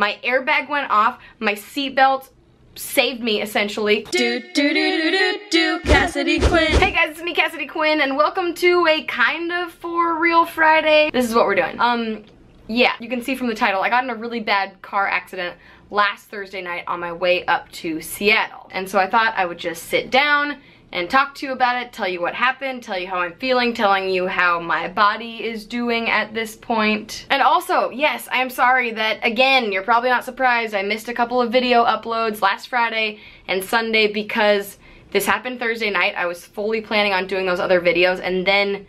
My airbag went off, my seatbelt saved me essentially. Cassidy Quinn. Hey guys, it's me, Cassidy Quinn, and welcome to a kind of for real Friday. This is what we're doing. Yeah, you can see from the title, I got in a really bad car accident last Thursday night on my way up to Seattle. And so I thought I would just sit down and talk to you about it, tell you what happened, tell you how I'm feeling, telling you how my body is doing at this point. And also, yes, I am sorry that, again, you're probably not surprised, I missed a couple of video uploads last Friday and Sunday because this happened Thursday night. I was fully planning on doing those other videos, and then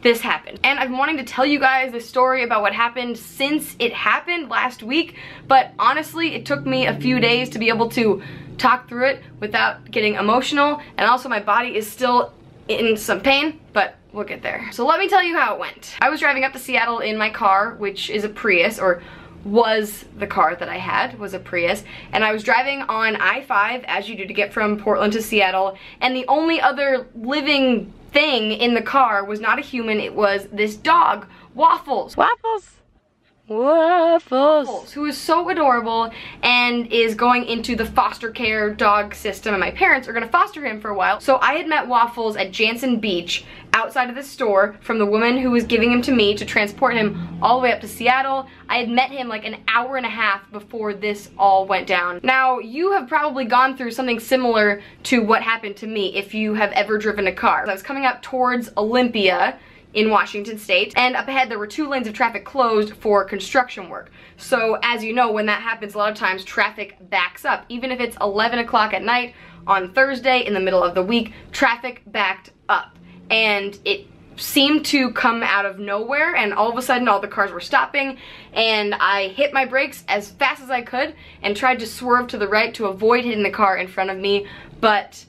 this happened. And I've been wanting to tell you guys the story about what happened since it happened last week, but honestly, it took me a few days to be able to talk through it without getting emotional, and also my body is still in some pain, but we'll get there. So let me tell you how it went. I was driving up to Seattle in my car, which is a Prius, or was the car that I had, was a Prius, and I was driving on I-5, as you do to get from Portland to Seattle, and the only other living thing in the car was not a human, it was this dog, Waffles. Waffles, who is so adorable and is going into the foster care dog system, and my parents are gonna foster him for a while. So I had met Waffles at Jansen Beach outside of the store from the woman who was giving him to me to transport him all the way up to Seattle. I had met him like an hour and a half before this all went down. Now, you have probably gone through something similar to what happened to me if you have ever driven a car. I was coming up towards Olympia in Washington State, and up ahead there were 2 lanes of traffic closed for construction work. So as you know, when that happens, a lot of times traffic backs up. Even if it's 11 o'clock at night on Thursday in the middle of the week, traffic backed up. And it seemed to come out of nowhere, and all of a sudden all the cars were stopping, and I hit my brakes as fast as I could and tried to swerve to the right to avoid hitting the car in front of me, but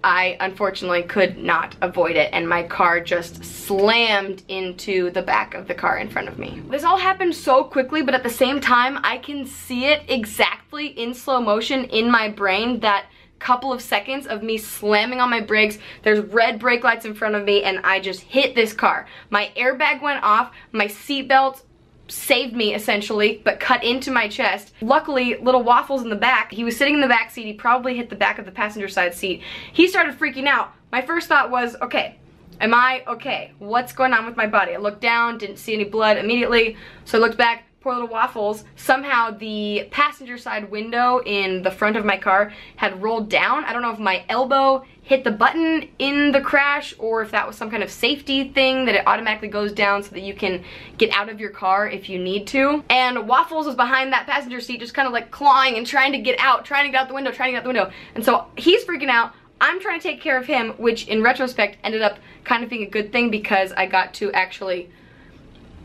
I unfortunately could not avoid it, and my car just slammed into the back of the car in front of me. This all happened so quickly, but at the same time, I can see it exactly in slow motion in my brain, that couple of seconds of me slamming on my brakes, there's red brake lights in front of me, and I just hit this car. My airbag went off, my seatbelt saved me essentially, but cut into my chest. Luckily, little Waffles in the back, he was sitting in the back seat, he probably hit the back of the passenger side seat. He started freaking out. My first thought was, okay, am I okay? What's going on with my body? I looked down, didn't see any blood immediately, so I looked back. Poor little Waffles, somehow the passenger side window in the front of my car had rolled down. I don't know if my elbow hit the button in the crash or if that was some kind of safety thing that it automatically goes down so that you can get out of your car if you need to. And Waffles was behind that passenger seat just kind of like clawing and trying to get out the window. And so he's freaking out. I'm trying to take care of him, which in retrospect ended up kind of being a good thing because I got to actually,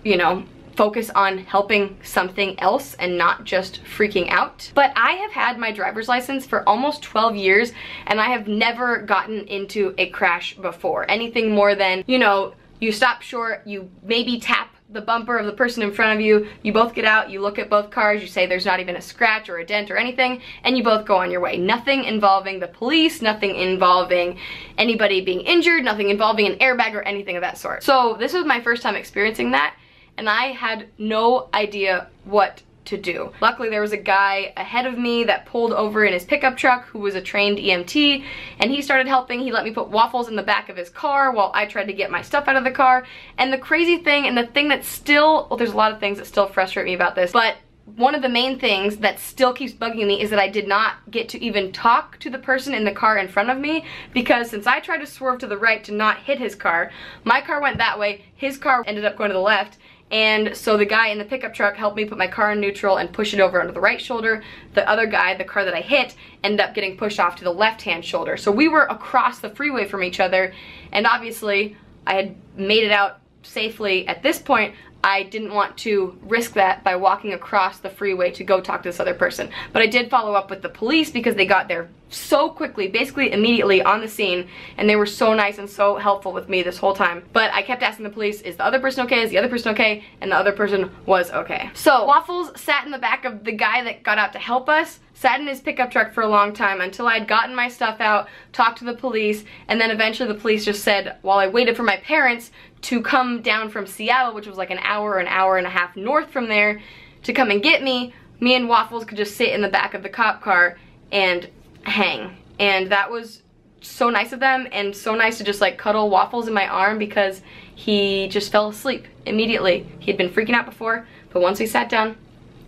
you know, focus on helping something else and not just freaking out. But I have had my driver's license for almost 12 years and I have never gotten into a crash before. Anything more than, you know, you stop short, you maybe tap the bumper of the person in front of you, you both get out, you look at both cars, you say there's not even a scratch or a dent or anything, and you both go on your way. Nothing involving the police, nothing involving anybody being injured, nothing involving an airbag or anything of that sort. So this was my first time experiencing that, and I had no idea what to do. Luckily, there was a guy ahead of me that pulled over in his pickup truck who was a trained EMT, and he started helping. He let me put Waffles in the back of his car while I tried to get my stuff out of the car. And the crazy thing, and the thing that still, well, there's a lot of things that still frustrate me about this, but one of the main things that still keeps bugging me is that I did not get to even talk to the person in the car in front of me, because since I tried to swerve to the right to not hit his car, my car went that way, his car ended up going to the left, and so the guy in the pickup truck helped me put my car in neutral and push it over onto the right shoulder. The other guy, the car that I hit, ended up getting pushed off to the left-hand shoulder. So we were across the freeway from each other, and obviously I had made it out safely at this point. I didn't want to risk that by walking across the freeway to go talk to this other person. But I did follow up with the police because they got there so quickly, basically immediately on the scene, and they were so nice and so helpful with me this whole time. But I kept asking the police, is the other person okay? Is the other person okay? And the other person was okay. So Waffles sat in the back of the guy that got out to help us, sat in his pickup truck for a long time until I had gotten my stuff out, talked to the police, and then eventually the police just said, while I waited for my parents to come down from Seattle, which was like an hour and a half north from there, to come and get me, me and Waffles could just sit in the back of the cop car and hang. And that was so nice of them, and so nice to just like cuddle Waffles in my arm, because he just fell asleep immediately. He had been freaking out before, but once we sat down,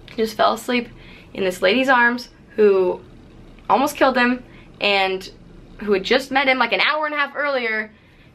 he just fell asleep in this lady's arms who almost killed him, and who had just met him like an hour and a half earlier,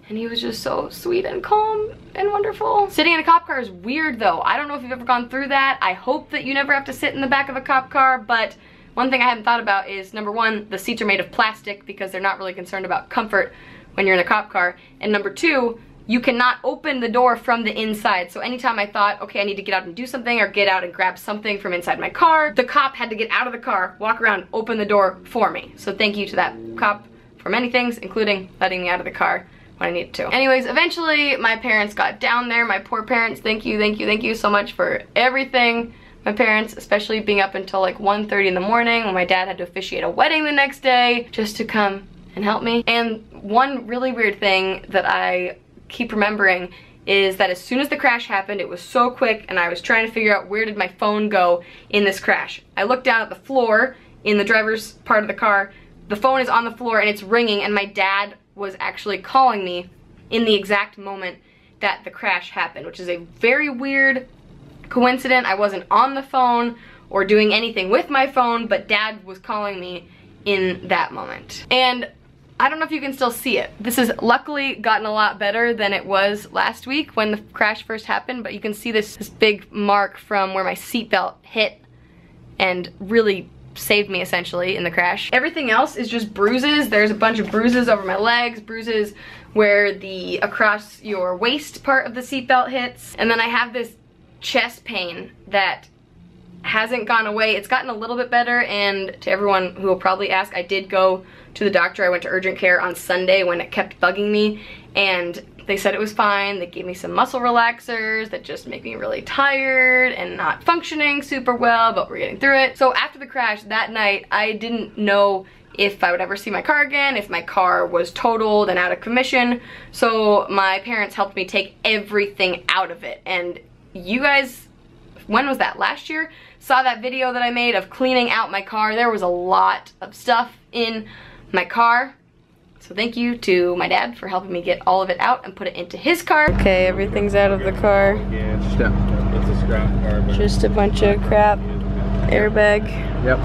and he was just so sweet and calm and wonderful. Sitting in a cop car is weird though. I don't know if you've ever gone through that. I hope that you never have to sit in the back of a cop car, but one thing I hadn't thought about is, number one, the seats are made of plastic because they're not really concerned about comfort when you're in a cop car. And number two, you cannot open the door from the inside. So anytime I thought, okay, I need to get out and do something, or get out and grab something from inside my car, the cop had to get out of the car, walk around, open the door for me. So thank you to that cop for many things, including letting me out of the car when I needed to. Anyways, eventually my parents got down there. My poor parents, thank you so much for everything. My parents, especially being up until like 1:30 in the morning when my dad had to officiate a wedding the next day, just to come and help me. And one really weird thing that I keep remembering is that as soon as the crash happened, it was so quick, and I was trying to figure out where did my phone go in this crash. I looked down at the floor in the driver's part of the car. The phone is on the floor and it's ringing, and my dad was actually calling me in the exact moment that the crash happened, which is a very weird coincidence. I wasn't on the phone or doing anything with my phone, but Dad was calling me in that moment. And I don't know if you can still see it. This has luckily gotten a lot better than it was last week when the crash first happened, but you can see this big mark from where my seatbelt hit and really saved me essentially in the crash. Everything else is just bruises. There's a bunch of bruises over my legs, bruises where the across your waist part of the seatbelt hits, and then I have this chest pain that hasn't gone away. It's gotten a little bit better, and to everyone who will probably ask, I did go to the doctor. I went to urgent care on Sunday when it kept bugging me, and they said it was fine. They gave me some muscle relaxers that just make me really tired and not functioning super well, but we're getting through it. So after the crash that night, I didn't know if I would ever see my car again, if my car was totaled and out of commission. So my parents helped me take everything out of it, and you guys, when was that, last year, saw that video that I made of cleaning out my car. There was a lot of stuff in my car. So thank you to my dad for helping me get all of it out and put it into his car. Okay, everything's out of the car. Yeah, it's a scrap car. Just a bunch of crap. Airbag. Yep.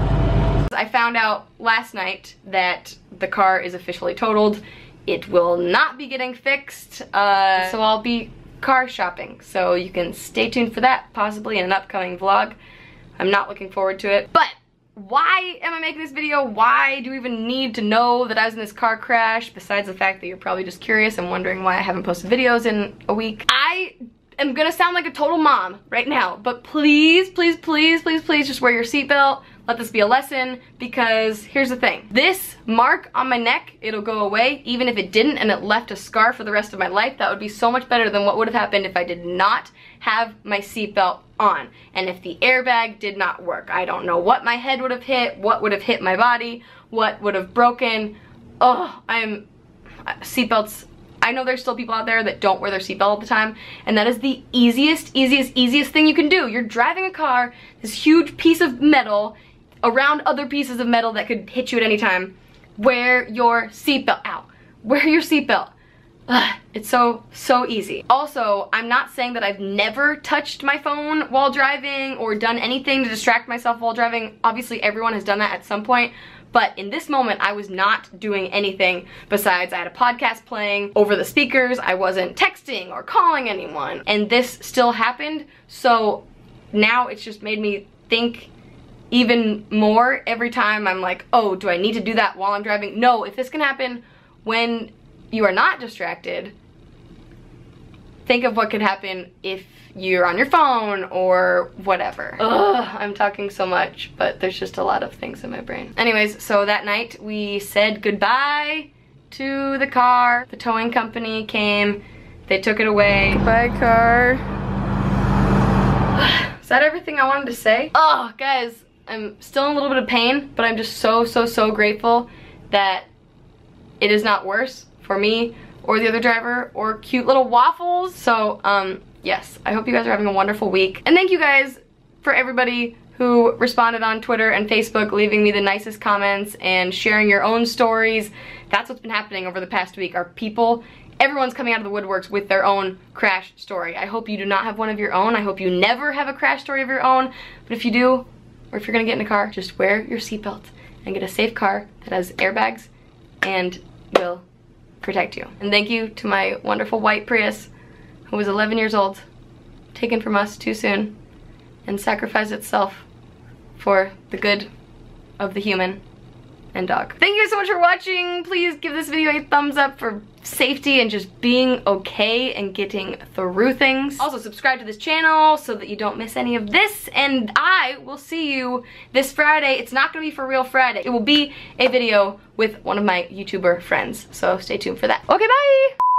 I found out last night that the car is officially totaled. It will not be getting fixed, so I'll be car shopping, so you can stay tuned for that, possibly in an upcoming vlog. I'm not looking forward to it. But why am I making this video? Why do you even need to know that I was in this car crash, besides the fact that you're probably just curious and wondering why I haven't posted videos in a week? I am gonna sound like a total mom right now, but please, please, please, please, please just wear your seatbelt. Let this be a lesson, because here's the thing. This mark on my neck, it'll go away. Even if it didn't and it left a scar for the rest of my life, that would be so much better than what would have happened if I did not have my seatbelt on, and if the airbag did not work. I don't know what my head would have hit, what would have hit my body, what would have broken. Oh, seatbelts. I know there's still people out there that don't wear their seatbelt all the time, and that is the easiest thing you can do. You're driving a car, this huge piece of metal, around other pieces of metal that could hit you at any time. Wear your seatbelt. Ow. Wear your seatbelt. It's so easy. Also, I'm not saying that I've never touched my phone while driving or done anything to distract myself while driving. Obviously, everyone has done that at some point. But in this moment, I was not doing anything besides I had a podcast playing over the speakers. I wasn't texting or calling anyone. And this still happened. So now it's just made me think even more every time. I'm like, oh, do I need to do that while I'm driving? No, if this can happen when you are not distracted, think of what could happen if you're on your phone or whatever. Ugh, I'm talking so much, but there's just a lot of things in my brain. Anyways, so that night we said goodbye to the car. The towing company came, they took it away. Goodbye, car. Is that everything I wanted to say? Oh, guys, I'm still in a little bit of pain, but I'm just so grateful that it is not worse for me or the other driver or cute little Waffles. So, yes, I hope you guys are having a wonderful week. And thank you guys for everybody who responded on Twitter and Facebook, leaving me the nicest comments and sharing your own stories. That's what's been happening over the past week. Our people, everyone's coming out of the woodworks with their own crash story. I hope you do not have one of your own. I hope you never have a crash story of your own. But if you do, or if you're gonna get in a car, just wear your seatbelt and get a safe car that has airbags and will protect you. And thank you to my wonderful white Prius, who was 11 years old, taken from us too soon, and sacrificed itself for the good of the human and dog. Thank you so much for watching. Please give this video a thumbs up for safety and just being okay and getting through things. Also subscribe to this channel so that you don't miss any of this, and I will see you this Friday. It's not gonna be for real Friday. It will be a video with one of my YouTuber friends, so stay tuned for that. Okay, bye!